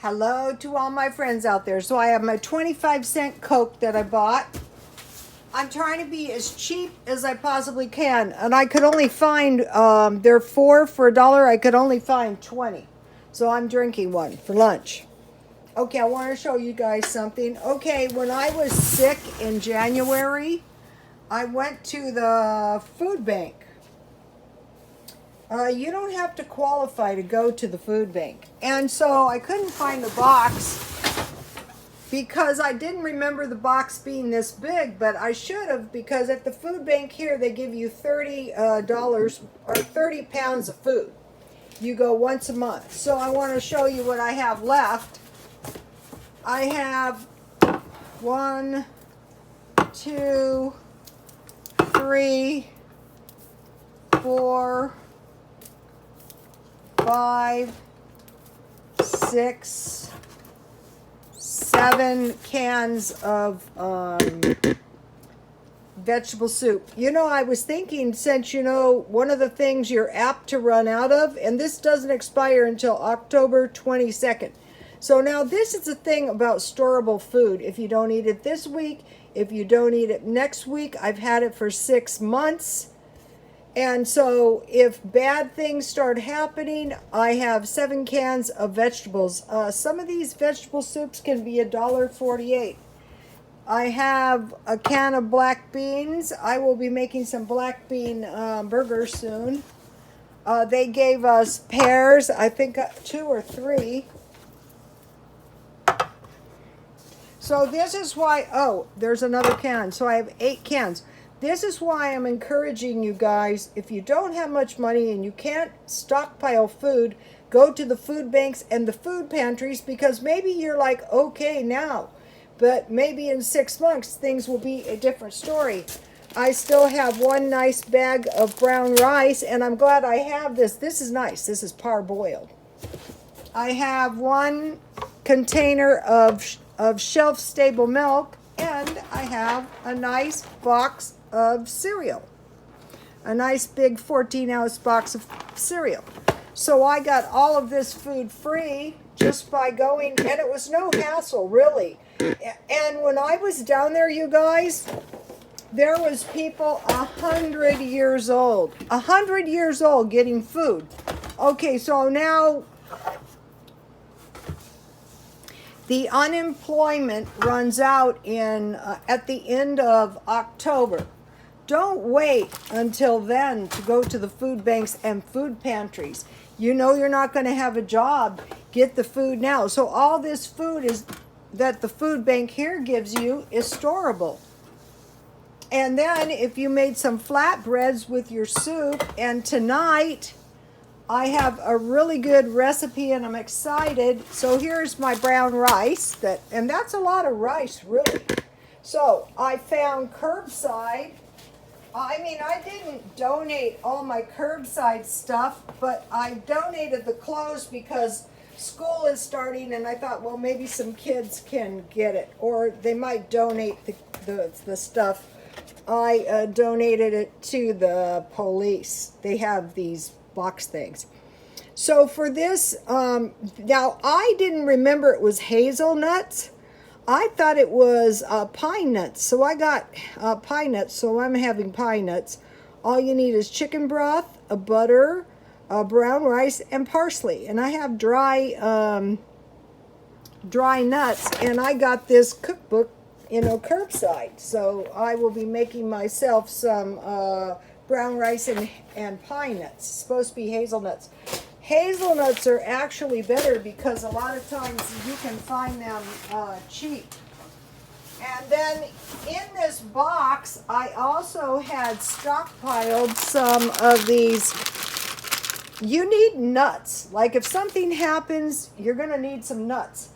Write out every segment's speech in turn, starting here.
Hello to all my friends out there. So I have my 25-cent Coke that I bought. I'm trying to be as cheap as I possibly can. And I could only find, they're 4 for $1. I could only find 20. So I'm drinking one for lunch. Okay, I want to show you guys something. Okay, when I was sick in January, I went to the food bank. You don't have to qualify to go to the food bank. And so I couldn't find the box because I didn't remember the box being this big, but I should have, because at the food bank here, they give you $30 or 30 pounds of food. You go once a month. So I want to show you what I have left. I have 1, 2, 3, 4, 5, 6, 7 cans of vegetable soup. You know, I was thinking, since, you know, one of the things you're apt to run out of, and this doesn't expire until October 22nd. So now this is the thing about storable food. If you don't eat it this week, if you don't eat it next week, I've had it for 6 months. And so if bad things start happening, I have 7 cans of vegetables. Some of these vegetable soups can be $1.48. I have a can of black beans. I will be making some black bean burgers soon. They gave us pears, I think 2 or 3. So this is why, oh, there's another can. So I have 8 cans. This is why I'm encouraging you guys, if you don't have much money and you can't stockpile food, go to the food banks and the food pantries, because maybe you're like, okay now, but maybe in 6 months things will be a different story. I still have 1 nice bag of brown rice, and I'm glad I have this. This is nice. This is parboiled. I have 1 container of shelf-stable milk, and I have a nice box of cereal. A nice big 14-ounce box of cereal. So I got all of this food free just by going, and it was no hassle, really. And when I was down there, you guys, there was people 100 years old. 100 years old getting food. Okay, so now the unemployment runs out in at the end of October. Don't wait until then to go to the food banks and food pantries. You know you're not going to have a job. Get the food now. So all this food is that the food bank here gives you is storable. And then if you made some flatbreads with your soup, and tonight I have a really good recipe and I'm excited. So here's my brown rice, and that's a lot of rice, really. So I found Curbside. I mean, I didn't donate all my Curbside stuff, but I donated the clothes because school is starting, and I thought, well, maybe some kids can get it, or they might donate the stuff. I donated it to the police. They have these box things. So for this, now I didn't remember it was hazelnuts. I thought it was pine nuts. So I got pine nuts, so I'm having pine nuts. All you need is chicken broth, a butter, brown rice, and parsley. And I have dry nuts, and I got this cookbook, you know, Curbside. So I will be making myself some brown rice and pine nuts. It's supposed to be hazelnuts. Hazelnuts are actually better because a lot of times you can find them cheap. And then in this box, I also had stockpiled some of these. You need nuts. Like if something happens, you're going to need some nuts.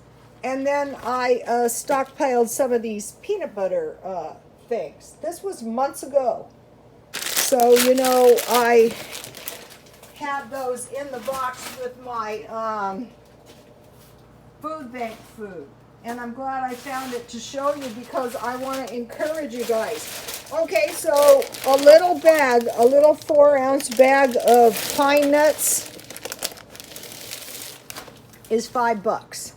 And then I stockpiled some of these peanut butter things. This was months ago. So, you know, I had those in the box with my food bank food. And I'm glad I found it to show you because I want to encourage you guys. Okay, so a little bag, a little 4-ounce bag of pine nuts is $5.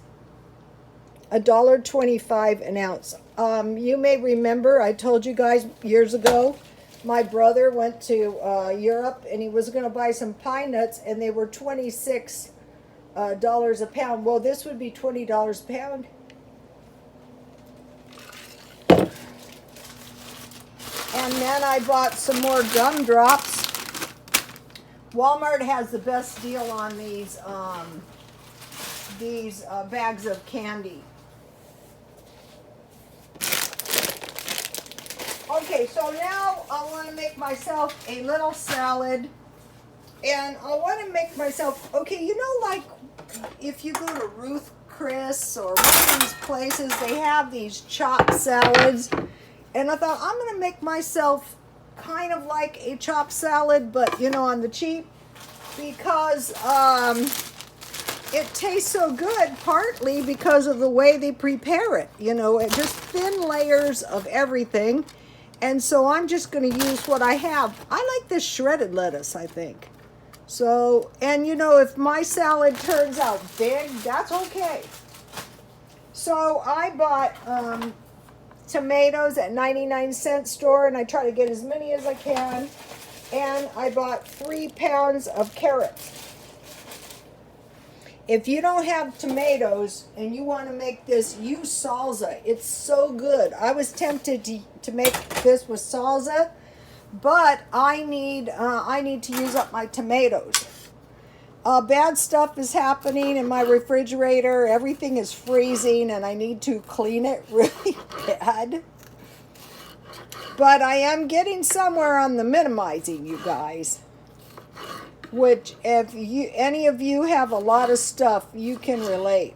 $1.25 an ounce. You may remember I told you guys years ago, my brother went to Europe and he was going to buy some pine nuts, and they were $26 a pound. Well, this would be $20 a pound. And then I bought some more gumdrops. Walmart has the best deal on these bags of candy. Okay, so now I want to make myself a little salad. And I want to make myself, okay, you know, like if you go to Ruth Chris or one of these places, they have these chopped salads. And I thought, I'm going to make myself kind of like a chopped salad, but, you know, on the cheap. Because it tastes so good, partly because of the way they prepare it. You know, it just thin layers of everything. And so I'm just going to use what I have. I like this shredded lettuce, I think. So, and you know, if my salad turns out big, that's okay. So I bought tomatoes at 99-cent store, and I try to get as many as I can. And I bought 3 pounds of carrots. If you don't have tomatoes and you want to make this, use salsa. It's so good. I was tempted to make this with salsa, but I need to use up my tomatoes. Bad stuff is happening in my refrigerator. Everything is freezing, and I need to clean it really bad. But I am getting somewhere on the minimizing, you guys. Which, if any of you have a lot of stuff, you can relate.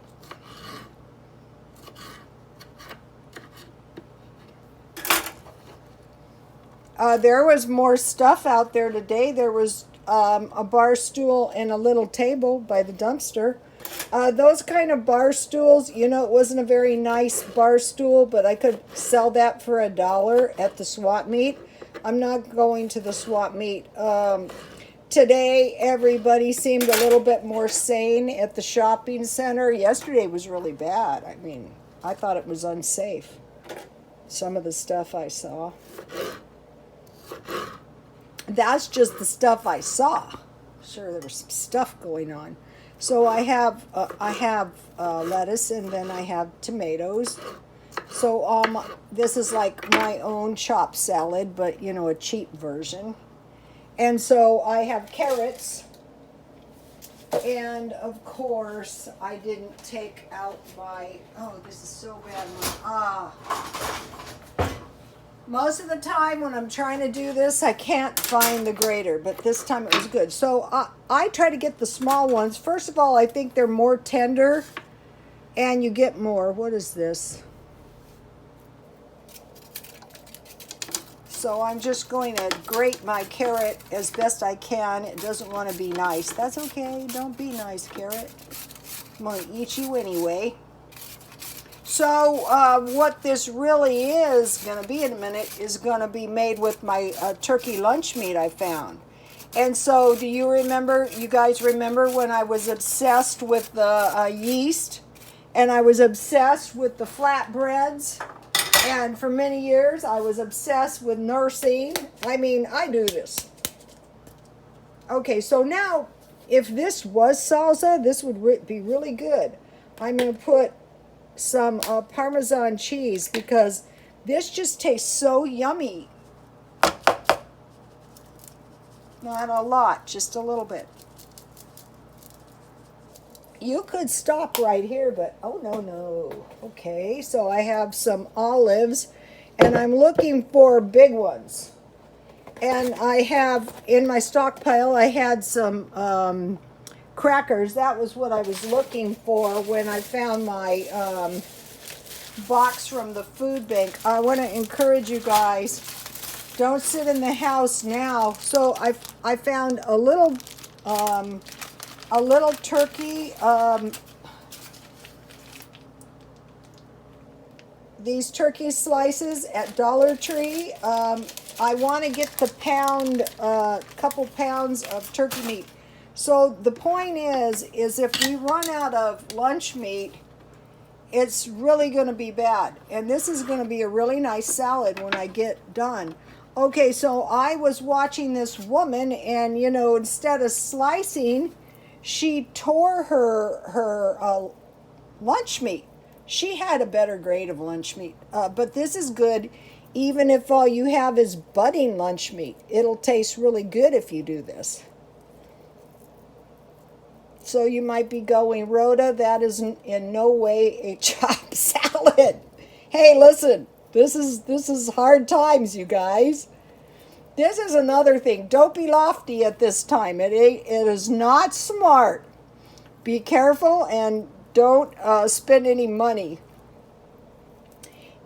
There was more stuff out there today. There was a bar stool and a little table by the dumpster. Those kind of bar stools, you know, it wasn't a very nice bar stool, but I could sell that for $1 at the swap meet. I'm not going to the swap meet. Today, everybody seemed a little bit more sane at the shopping center. Yesterday was really bad. I mean, I thought it was unsafe. Some of the stuff I saw. That's just the stuff I saw. Sure, there was some stuff going on. So I have lettuce, and then I have tomatoes. So this is like my own chopped salad, but you know, a cheap version. And so I have carrots, and of course I didn't take out my, oh, this is so bad. Most of the time when I'm trying to do this, I can't find the grater, but this time it was good. So I try to get the small ones. First of all, I think they're more tender, and you get more. What is this? So I'm just going to grate my carrot as best I can. It doesn't want to be nice. That's okay. Don't be nice, carrot. I'm going to eat you anyway. So what this really is going to be in a minute is going to be made with my turkey lunch meat I found. And so do you remember, you guys remember when I was obsessed with the yeast, and I was obsessed with the flatbreads? And for many years, I was obsessed with nursing. I mean, I do this. Okay, so now, if this was salsa, this would be really good. I'm going to put some Parmesan cheese, because this just tastes so yummy. Not a lot, just a little bit. You could stop right here, but oh no. Okay, so I have some olives, and I'm looking for big ones. And I have, in my stockpile, I had some crackers. That was what I was looking for when I found my box from the food bank. I want to encourage you guys, don't sit in the house now. So I found a little turkey, these turkey slices at Dollar Tree. I want to get the couple pounds of turkey meat. So the point is if we run out of lunch meat, it's really going to be bad. And this is going to be a really nice salad when I get done. Okay, so I was watching this woman, and you know, instead of slicing, she tore her lunch meat. She had a better grade of lunch meat, but this is good. Even if all you have is budding lunch meat, it'll taste really good if you do this. So you might be going, Rhoda, that is in no way a chopped salad. Hey, listen, this is hard times, you guys. This is another thing. Don't be lofty at this time. It is not smart. Be careful and don't spend any money.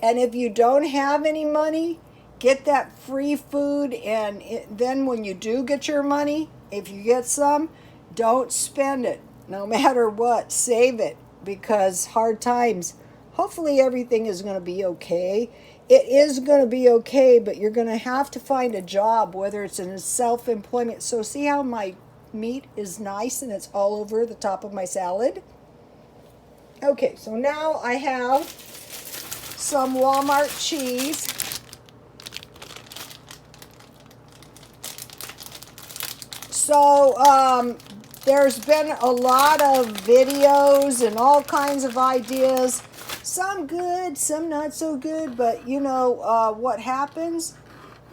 And if you don't have any money, get that free food. And then when you do get your money, if you get some, don't spend it. No matter what, save it, because hard times, hopefully everything is going to be okay. It is going to be okay, but you're going to have to find a job, whether it's in self-employment. So see how my meat is nice and it's all over the top of my salad? Okay, so now I have some Walmart cheese. So there's been a lot of videos and all kinds of ideas. Some good, some not so good, but you know what happens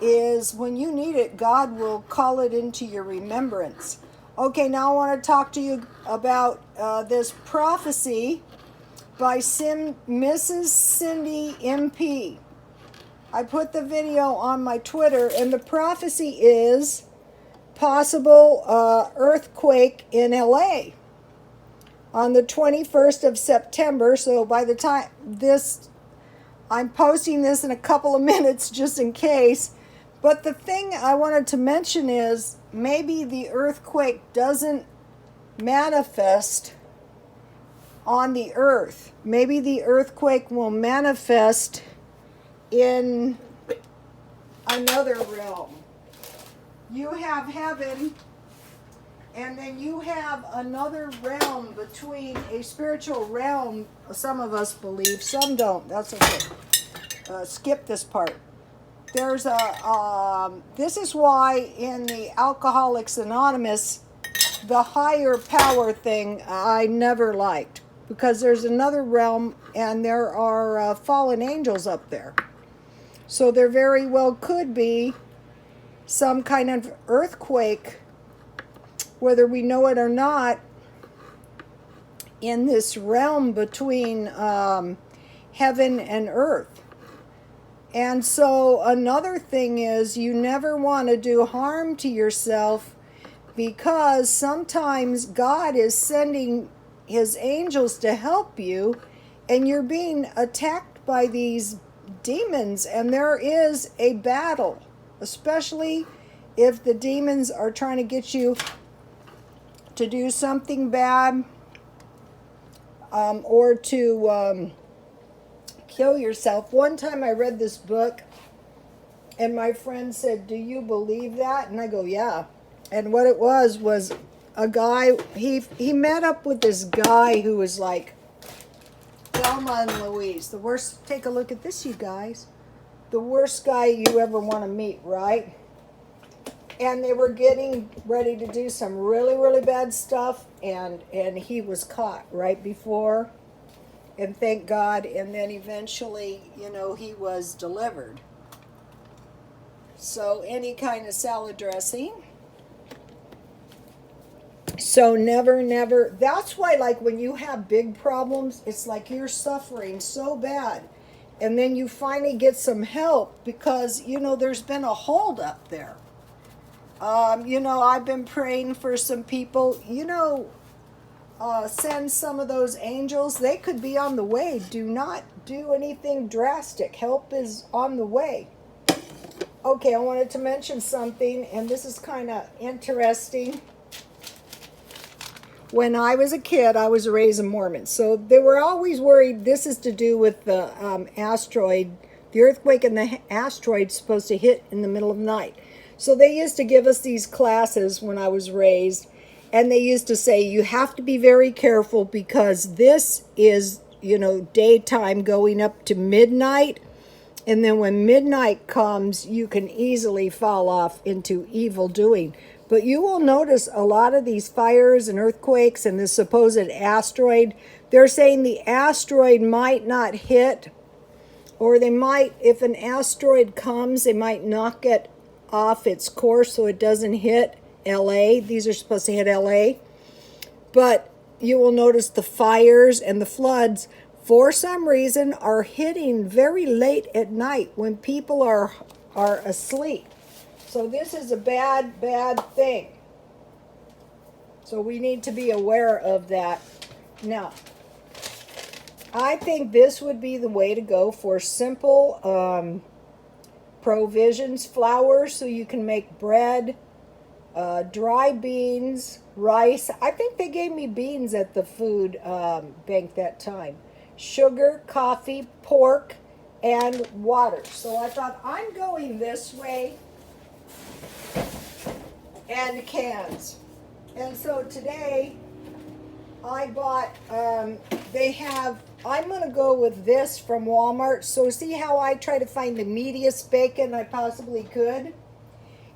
is when you need it, God will call it into your remembrance. Okay, now I want to talk to you about this prophecy by Mrs. Cindy MP. I put the video on my Twitter, and the prophecy is possible earthquake in LA on the 21st of September. So by the time I'm posting this in a couple of minutes just in case. But the thing I wanted to mention is maybe the earthquake doesn't manifest on the earth. Maybe the earthquake will manifest in another realm. You have heaven, and then you have another realm between a spiritual realm. Some of us believe, some don't. That's okay. Skip this part. There's this is why in the Alcoholics Anonymous, the higher power thing I never liked, because there's another realm and there are fallen angels up there. So there very well could be some kind of earthquake, whether we know it or not, in this realm between heaven and earth. And so another thing is, you never want to do harm to yourself, because sometimes God is sending his angels to help you, and you're being attacked by these demons, and there is a battle, especially if the demons are trying to get you to do something bad, or to kill yourself. One time I read this book, and my friend said, "Do you believe that?" And I go, "Yeah." And what it was a guy, he met up with this guy who was like Thelma and Louise. The worst, take a look at this, you guys. The worst guy you ever want to meet, right? And they were getting ready to do some really, really bad stuff, and he was caught right before, and thank God, and then eventually, you know, he was delivered. So any kind of salad dressing. So never, that's why, like, when you have big problems, it's like you're suffering so bad, and then you finally get some help, because, you know, there's been a hold up there. You know, I've been praying for some people, you know, send some of those angels. They could be on the way. Do not do anything drastic. Help is on the way. Okay, I wanted to mention something, and this is kind of interesting. When I was a kid, I was raised a Mormon. So they were always worried this is to do with the asteroid. The earthquake and the asteroid supposed to hit in the middle of the night. So they used to give us these classes when I was raised. And they used to say, you have to be very careful, because this is you know, daytime going up to midnight. And then when midnight comes, you can easily fall off into evil doing. But you will notice a lot of these fires and earthquakes and this supposed asteroid, they're saying the asteroid might not hit, or they might, if an asteroid comes, they might knock it off its course so it doesn't hit LA. These are supposed to hit LA. But you will notice the fires and the floods, for some reason, are hitting very late at night when people are asleep. So this is a bad thing. So we need to be aware of that. Now, I think this would be the way to go for simple provisions. Flour, so you can make bread, dry beans, rice. I think they gave me beans at the food bank that time. Sugar, coffee, pork, and water. So I thought, I'm going this way, and cans. And so today I bought, I'm going to go with this from Walmart. So see how I try to find the meatiest bacon I possibly could?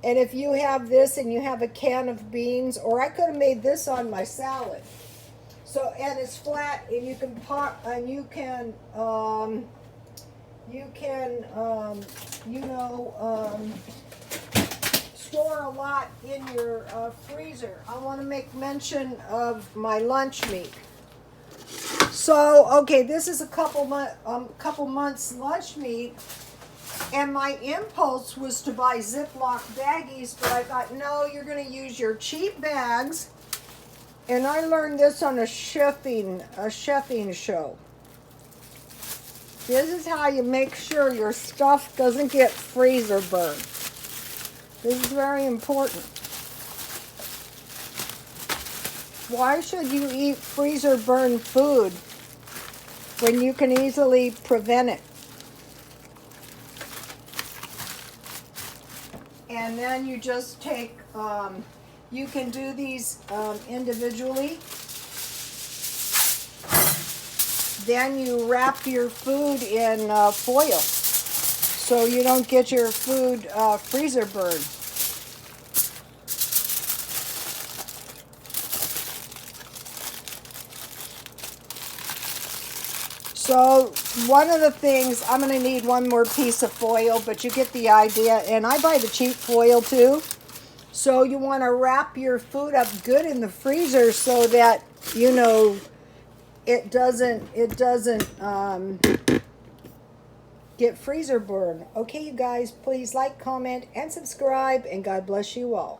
And if you have this and you have a can of beans, or I could have made this on my salad. So, and it's flat, and you can pop, and you can store a lot in your freezer. I want to make mention of my Lunchmeat. So, okay, this is a couple months Lunchmeat, and my impulse was to buy Ziploc baggies, but I thought, no, you're going to use your cheap bags. And I learned this on a chefing show. This is how you make sure your stuff doesn't get freezer burned. This is very important. Why should you eat freezer burned food when you can easily prevent it? And then you just take, you can do these individually. Then you wrap your food in foil so you don't get your food freezer burned. So one of the things, I'm going to need one more piece of foil, but you get the idea. And I buy the cheap foil too. So you want to wrap your food up good in the freezer so that, you know, it doesn't get freezer burn. Okay, you guys, please like, comment, and subscribe, and God bless you all.